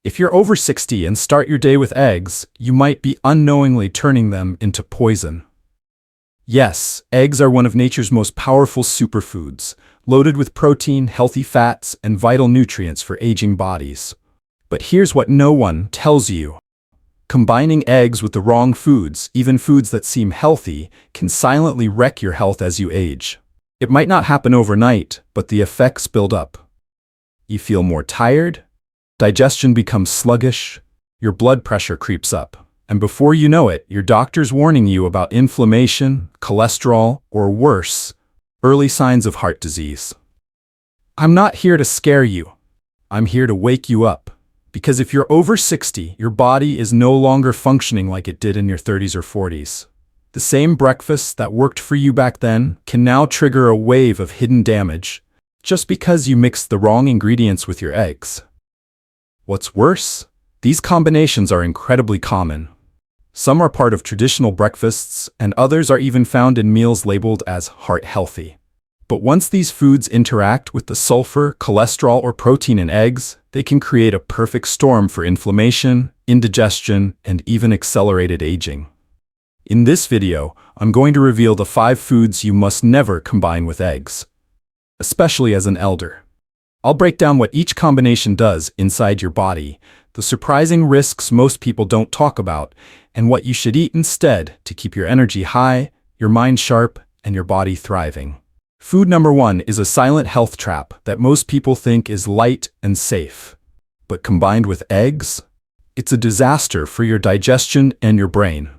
If you're over 60 and start your day with eggs, you might be unknowingly turning them into poison. Yes, eggs are one of nature's most powerful superfoods, loaded with protein, healthy fats, and vital nutrients for aging bodies. But here's what no one tells you. Combining eggs with the wrong foods, even foods that seem healthy, can silently wreck your health as you age. It might not happen overnight, but the effects build up. You feel more tired, digestion becomes sluggish, your blood pressure creeps up, and before you know it, your doctor's warning you about inflammation, cholesterol, or worse, early signs of heart disease. I'm not here to scare you. I'm here to wake you up. Because if you're over 60, your body is no longer functioning like it did in your 30s or 40s. The same breakfast that worked for you back then can now trigger a wave of hidden damage just because you mixed the wrong ingredients with your eggs. What's worse? These combinations are incredibly common. Some are part of traditional breakfasts, and others are even found in meals labeled as heart-healthy. But once these foods interact with the sulfur, cholesterol, or protein in eggs, they can create a perfect storm for inflammation, indigestion, and even accelerated aging. In this video, I'm going to reveal the 5 foods you must never combine with eggs, especially as an elder. I'll break down what each combination does inside your body, the surprising risks most people don't talk about, and what you should eat instead to keep your energy high, your mind sharp, and your body thriving. Food number 1 is a silent health trap that most people think is light and safe. But combined with eggs, it's a disaster for your digestion and your brain.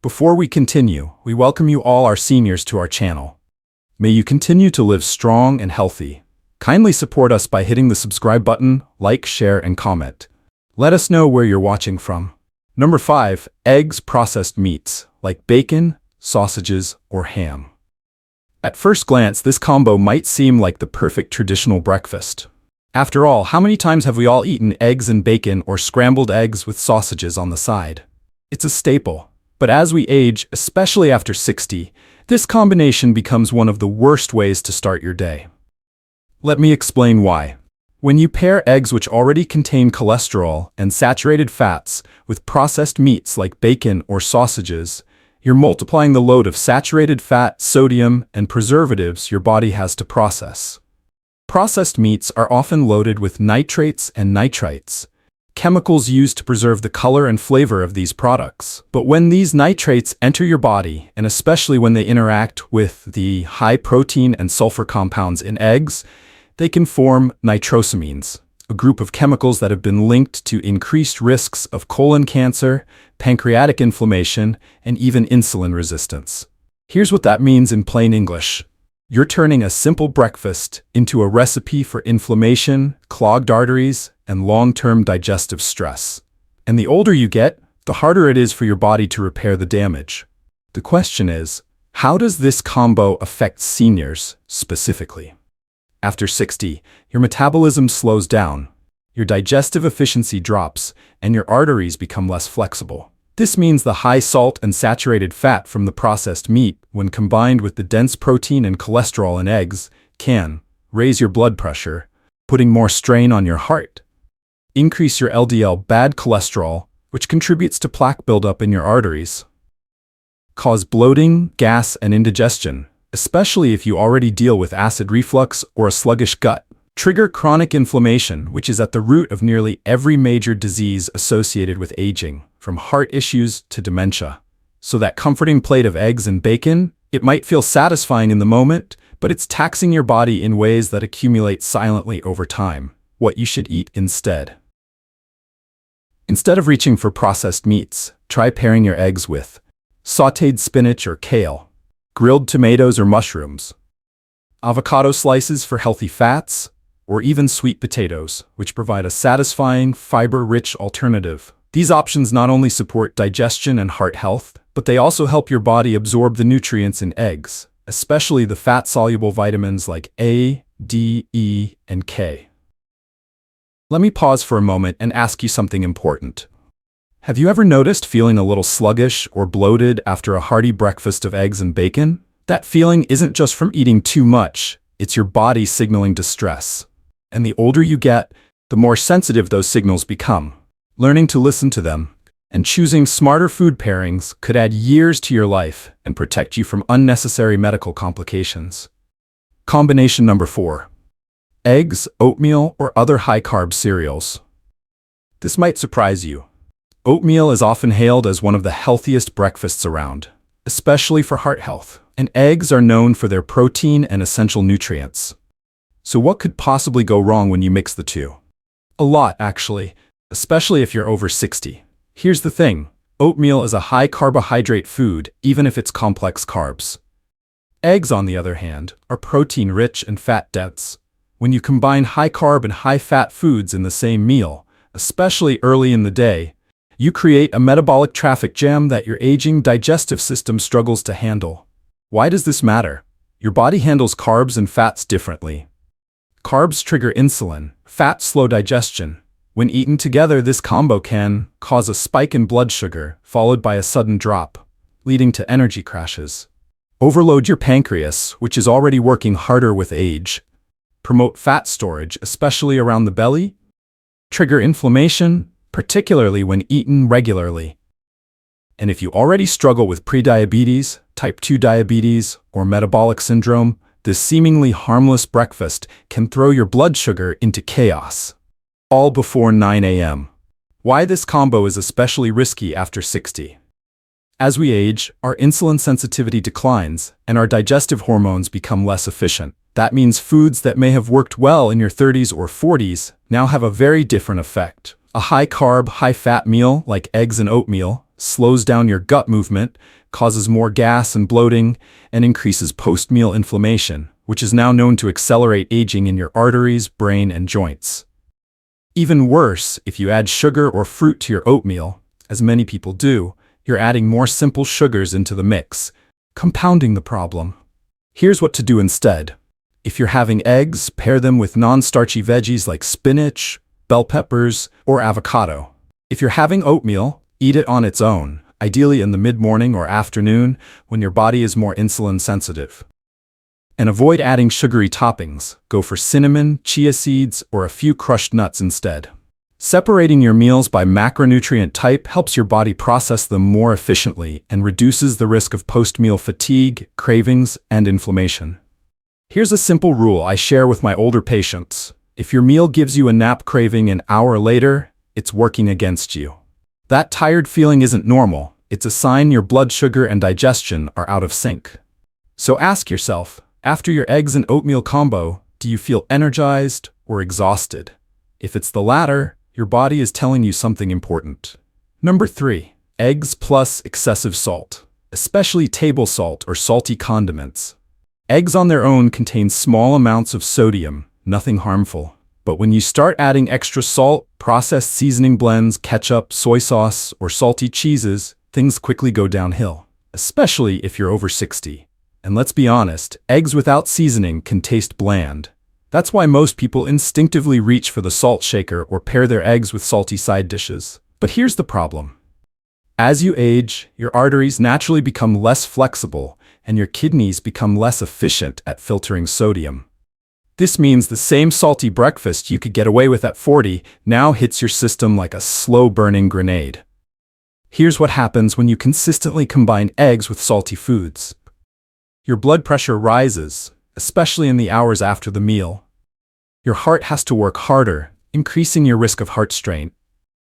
Before we continue, we welcome you all our seniors to our channel. May you continue to live strong and healthy. Kindly support us by hitting the subscribe button, like, share, and comment. Let us know where you're watching from. Number 5, eggs, processed meats, like bacon, sausages, or ham. At first glance, this combo might seem like the perfect traditional breakfast. After all, how many times have we all eaten eggs and bacon or scrambled eggs with sausages on the side? It's a staple. But as we age, especially after 60, this combination becomes one of the worst ways to start your day. Let me explain why. When you pair eggs which already contain cholesterol and saturated fats with processed meats like bacon or sausages, you're multiplying the load of saturated fat, sodium, and preservatives your body has to process. Processed meats are often loaded with nitrates and nitrites, chemicals used to preserve the color and flavor of these products. But when these nitrates enter your body, and especially when they interact with the high protein and sulfur compounds in eggs, they can form nitrosamines, a group of chemicals that have been linked to increased risks of colon cancer, pancreatic inflammation, and even insulin resistance. Here's what that means in plain English. You're turning a simple breakfast into a recipe for inflammation, clogged arteries, and long-term digestive stress. And the older you get, the harder it is for your body to repair the damage. The question is, how does this combo affect seniors specifically? After 60, your metabolism slows down, your digestive efficiency drops, and your arteries become less flexible. This means the high salt and saturated fat from the processed meat, when combined with the dense protein and cholesterol in eggs, can raise your blood pressure, putting more strain on your heart, increase your LDL bad cholesterol, which contributes to plaque buildup in your arteries, cause bloating, gas, and indigestion, especially if you already deal with acid reflux or a sluggish gut, trigger chronic inflammation, which is at the root of nearly every major disease associated with aging, from heart issues to dementia. So that comforting plate of eggs and bacon, it might feel satisfying in the moment, but it's taxing your body in ways that accumulate silently over time. What you should eat instead. Instead of reaching for processed meats, try pairing your eggs with sautéed spinach or kale, grilled tomatoes or mushrooms, avocado slices for healthy fats, or even sweet potatoes, which provide a satisfying, fiber-rich alternative. These options not only support digestion and heart health, but they also help your body absorb the nutrients in eggs, especially the fat-soluble vitamins like A, D, E, and K. Let me pause for a moment and ask you something important. Have you ever noticed feeling a little sluggish or bloated after a hearty breakfast of eggs and bacon? That feeling isn't just from eating too much, it's your body signaling distress. And the older you get, the more sensitive those signals become. Learning to listen to them and choosing smarter food pairings could add years to your life and protect you from unnecessary medical complications. Combination number 4. Eggs, oatmeal, or other high-carb cereals. This might surprise you. Oatmeal is often hailed as one of the healthiest breakfasts around, especially for heart health, and eggs are known for their protein and essential nutrients. So what could possibly go wrong when you mix the two? A lot, actually, especially if you're over 60. Here's the thing. Oatmeal is a high-carbohydrate food, even if it's complex carbs. Eggs, on the other hand, are protein-rich and fat-dense. When you combine high-carb and high-fat foods in the same meal, especially early in the day, you create a metabolic traffic jam that your aging digestive system struggles to handle. Why does this matter? Your body handles carbs and fats differently. Carbs trigger insulin, fats slow digestion. When eaten together, this combo can cause a spike in blood sugar, followed by a sudden drop, leading to energy crashes. Overload your pancreas, which is already working harder with age. Promote fat storage, especially around the belly. Trigger inflammation, particularly when eaten regularly. And if you already struggle with prediabetes, type 2 diabetes, or metabolic syndrome, this seemingly harmless breakfast can throw your blood sugar into chaos. All before 9 a.m. Why this combo is especially risky after 60. As we age, our insulin sensitivity declines, and our digestive hormones become less efficient. That means foods that may have worked well in your 30s or 40s now have a very different effect. A high-carb, high-fat meal like eggs and oatmeal slows down your gut movement, causes more gas and bloating, and increases post-meal inflammation, which is now known to accelerate aging in your arteries, brain, and joints. Even worse, if you add sugar or fruit to your oatmeal, as many people do, you're adding more simple sugars into the mix, compounding the problem. Here's what to do instead. If you're having eggs, pair them with non-starchy veggies like spinach, bell peppers, or avocado. If you're having oatmeal, eat it on its own, ideally in the mid-morning or afternoon when your body is more insulin sensitive. And avoid adding sugary toppings. Go for cinnamon, chia seeds, or a few crushed nuts instead. Separating your meals by macronutrient type helps your body process them more efficiently and reduces the risk of post-meal fatigue, cravings, and inflammation. Here's a simple rule I share with my older patients. If your meal gives you a nap craving an hour later, it's working against you. That tired feeling isn't normal. It's a sign your blood sugar and digestion are out of sync. So ask yourself, after your eggs and oatmeal combo, do you feel energized or exhausted? If it's the latter, your body is telling you something important. Number 3. Eggs plus excessive salt, especially table salt or salty condiments. Eggs on their own contain small amounts of sodium, nothing harmful. But when you start adding extra salt, processed seasoning blends, ketchup, soy sauce, or salty cheeses, things quickly go downhill, especially if you're over 60. And let's be honest, eggs without seasoning can taste bland. That's why most people instinctively reach for the salt shaker or pair their eggs with salty side dishes. But here's the problem. As you age, your arteries naturally become less flexible, and your kidneys become less efficient at filtering sodium. This means the same salty breakfast you could get away with at 40 now hits your system like a slow-burning grenade. Here's what happens when you consistently combine eggs with salty foods. Your blood pressure rises, especially in the hours after the meal. Your heart has to work harder, increasing your risk of heart strain.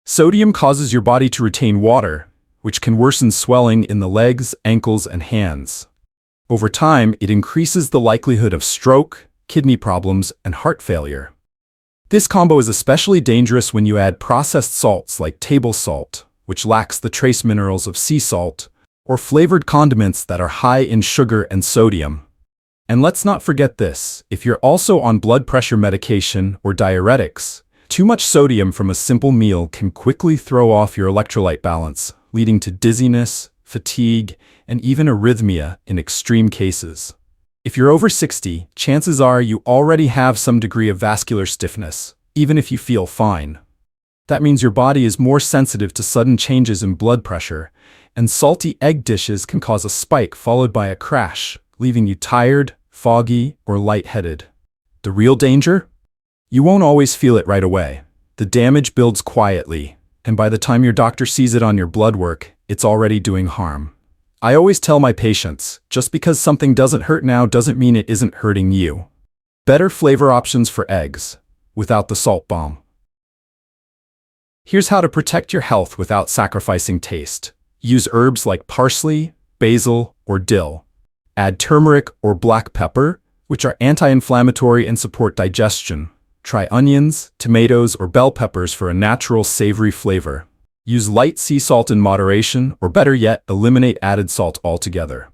Sodium causes your body to retain water, which can worsen swelling in the legs, ankles, and hands. Over time, it increases the likelihood of stroke, kidney problems, and heart failure. This combo is especially dangerous when you add processed salts like table salt, which lacks the trace minerals of sea salt, or flavored condiments that are high in sugar and sodium. And let's not forget this, if you're also on blood pressure medication or diuretics, too much sodium from a simple meal can quickly throw off your electrolyte balance, leading to dizziness, fatigue, and even arrhythmia in extreme cases. If you're over 60, chances are you already have some degree of vascular stiffness, even if you feel fine. That means your body is more sensitive to sudden changes in blood pressure, and salty egg dishes can cause a spike followed by a crash, leaving you tired, foggy, or lightheaded. The real danger? You won't always feel it right away. The damage builds quietly, And by the time your doctor sees it on your blood work, it's already doing harm. I always tell my patients, just because something doesn't hurt now doesn't mean it isn't hurting you. Better flavor options for eggs, without the salt bomb. Here's how to protect your health without sacrificing taste. Use herbs like parsley, basil, or dill. Add turmeric or black pepper, which are anti-inflammatory and support digestion. Try onions, tomatoes, or bell peppers for a natural savory flavor. Use light sea salt in moderation, or better yet, eliminate added salt altogether.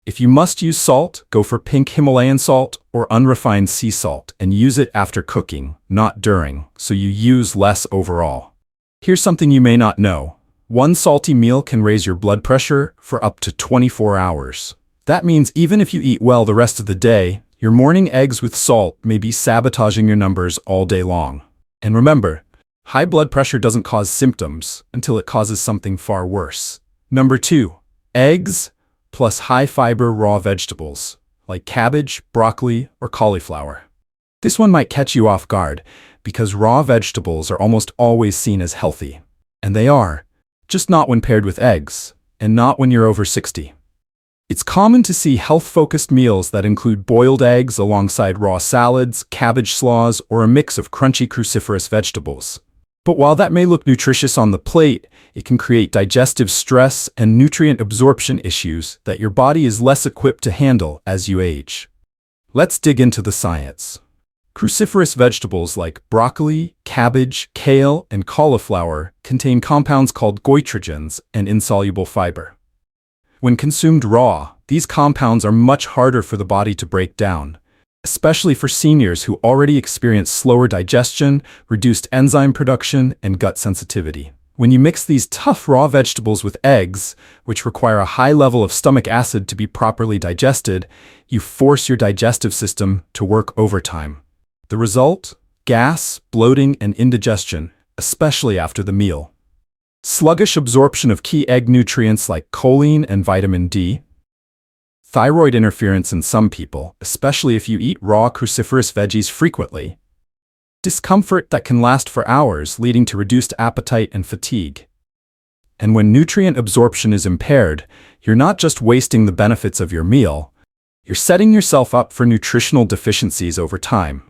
If you must use salt, go for pink Himalayan salt or unrefined sea salt and use it after cooking, not during, so you use less overall. Here's something you may not know. One salty meal can raise your blood pressure for up to 24 hours. That means even if you eat well the rest of the day, your morning eggs with salt may be sabotaging your numbers all day long. And remember, high blood pressure doesn't cause symptoms until it causes something far worse. Number 2, eggs plus high-fiber raw vegetables, like cabbage, broccoli, or cauliflower. This one might catch you off guard because raw vegetables are almost always seen as healthy. And they are, just not when paired with eggs, and not when you're over 60. It's common to see health-focused meals that include boiled eggs alongside raw salads, cabbage slaws, or a mix of crunchy cruciferous vegetables. But while that may look nutritious on the plate, it can create digestive stress and nutrient absorption issues that your body is less equipped to handle as you age. Let's dig into the science. Cruciferous vegetables like broccoli, cabbage, kale, and cauliflower contain compounds called goitrogens and insoluble fiber. When consumed raw, these compounds are much harder for the body to break down, especially for seniors who already experience slower digestion, reduced enzyme production, and gut sensitivity. When you mix these tough raw vegetables with eggs, which require a high level of stomach acid to be properly digested, you force your digestive system to work overtime. The result? Gas, bloating, and indigestion, especially after the meal. Sluggish absorption of key egg nutrients like choline and vitamin D. Thyroid interference in some people, especially if you eat raw cruciferous veggies frequently. Discomfort that can last for hours, leading to reduced appetite and fatigue. And when nutrient absorption is impaired, you're not just wasting the benefits of your meal, you're setting yourself up for nutritional deficiencies over time.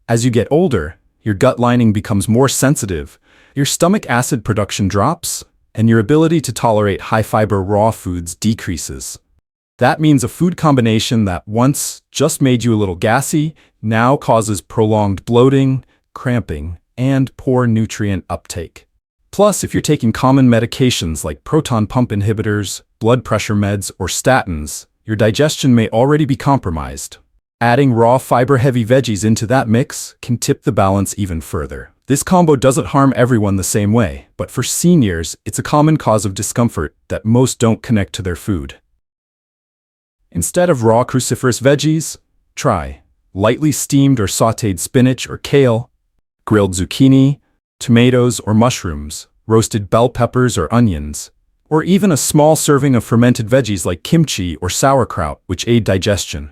As you get older, your gut lining becomes more sensitive, your stomach acid production drops, and your ability to tolerate high-fiber raw foods decreases. That means a food combination that once just made you a little gassy now causes prolonged bloating, cramping, and poor nutrient uptake. Plus, if you're taking common medications like proton pump inhibitors, blood pressure meds, or statins, your digestion may already be compromised. Adding raw fiber-heavy veggies into that mix can tip the balance even further. This combo doesn't harm everyone the same way, but for seniors, it's a common cause of discomfort that most don't connect to their food. Instead of raw cruciferous veggies, try lightly steamed or sautéed spinach or kale, grilled zucchini, tomatoes or mushrooms, roasted bell peppers or onions, or even a small serving of fermented veggies like kimchi or sauerkraut, which aid digestion.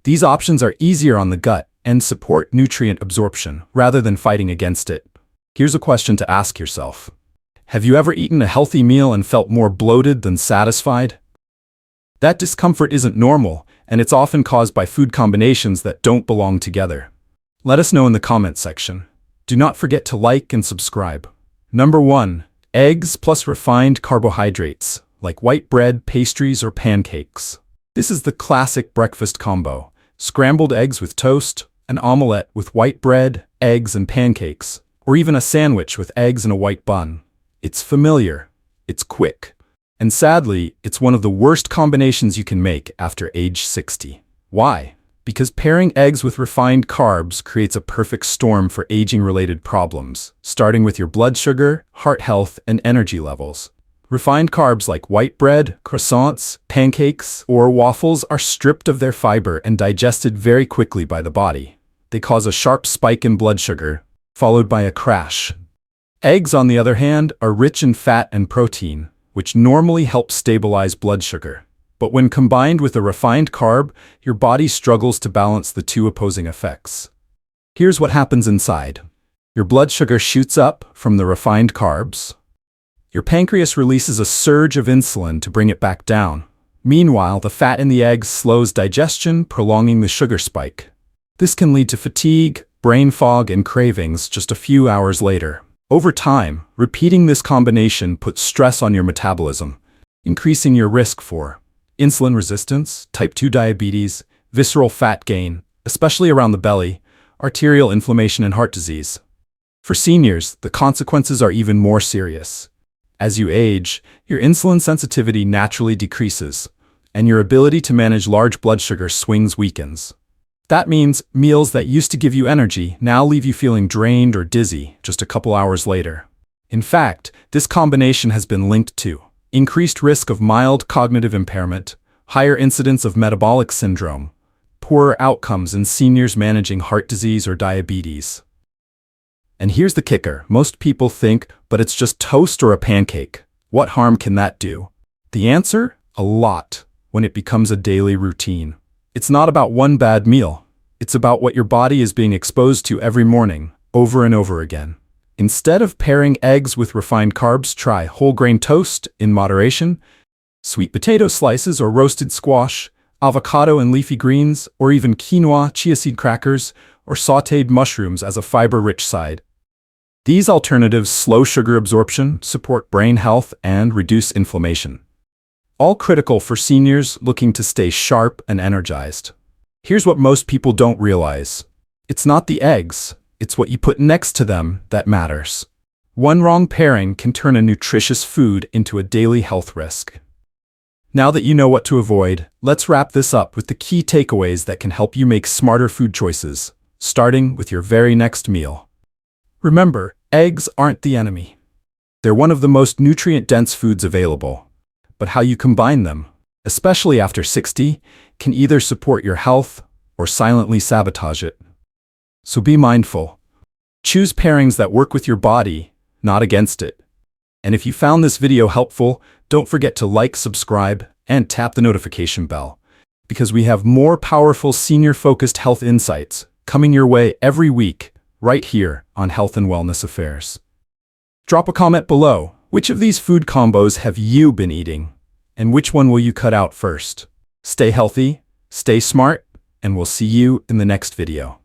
These options are easier on the gut and support nutrient absorption rather than fighting against it. Here's a question to ask yourself. Have you ever eaten a healthy meal and felt more bloated than satisfied? That discomfort isn't normal, and it's often caused by food combinations that don't belong together. Let us know in the comments section. Do not forget to like and subscribe. Number 1. Eggs plus refined carbohydrates, like white bread, pastries, or pancakes. This is the classic breakfast combo. Scrambled eggs with toast, an omelette with white bread, eggs, and pancakes, or even a sandwich with eggs and a white bun. It's familiar, it's quick, and sadly, it's one of the worst combinations you can make after age 60. Why? Because pairing eggs with refined carbs creates a perfect storm for aging-related problems, starting with your blood sugar, heart health, and energy levels. Refined carbs like white bread, croissants, pancakes, or waffles are stripped of their fiber and digested very quickly by the body. They cause a sharp spike in blood sugar, followed by a crash. Eggs, on the other hand, are rich in fat and protein, which normally help stabilize blood sugar. But when combined with a refined carb, your body struggles to balance the two opposing effects. Here's what happens inside. Your blood sugar shoots up from the refined carbs, Your pancreas releases a surge of insulin to bring it back down. Meanwhile, the fat in the eggs slows digestion, prolonging the sugar spike. This can lead to fatigue, brain fog, and cravings just a few hours later. Over time, repeating this combination puts stress on your metabolism, increasing your risk for insulin resistance, type 2 diabetes, visceral fat gain, especially around the belly, arterial inflammation, and heart disease. For seniors, the consequences are even more serious. As you age, your insulin sensitivity naturally decreases, and your ability to manage large blood sugar swings weakens. That means meals that used to give you energy now leave you feeling drained or dizzy just a couple hours later. In fact, this combination has been linked to increased risk of mild cognitive impairment, higher incidence of metabolic syndrome, poorer outcomes in seniors managing heart disease or diabetes. And here's the kicker. Most people think, but it's just toast or a pancake. What harm can that do? The answer? A lot, when it becomes a daily routine. It's not about one bad meal. It's about what your body is being exposed to every morning, over and over again. Instead of pairing eggs with refined carbs, try whole grain toast in moderation, sweet potato slices or roasted squash, avocado and leafy greens, or even quinoa, chia seed crackers, or sautéed mushrooms as a fiber-rich side. These alternatives slow sugar absorption, support brain health, and reduce inflammation. All critical for seniors looking to stay sharp and energized. Here's what most people don't realize. It's not the eggs, it's what you put next to them that matters. One wrong pairing can turn a nutritious food into a daily health risk. Now that you know what to avoid, let's wrap this up with the key takeaways that can help you make smarter food choices, starting with your very next meal. Remember, eggs aren't the enemy. They're one of the most nutrient-dense foods available. But how you combine them, especially after 60, can either support your health or silently sabotage it. So be mindful. Choose pairings that work with your body, not against it. And if you found this video helpful, don't forget to like, subscribe, and tap the notification bell, because we have more powerful senior-focused health insights coming your way every week, right here on Health and Wellness Affairs. Drop a comment below. Which of these food combos have you been eating? And which one will you cut out first? Stay healthy, stay smart, and we'll see you in the next video.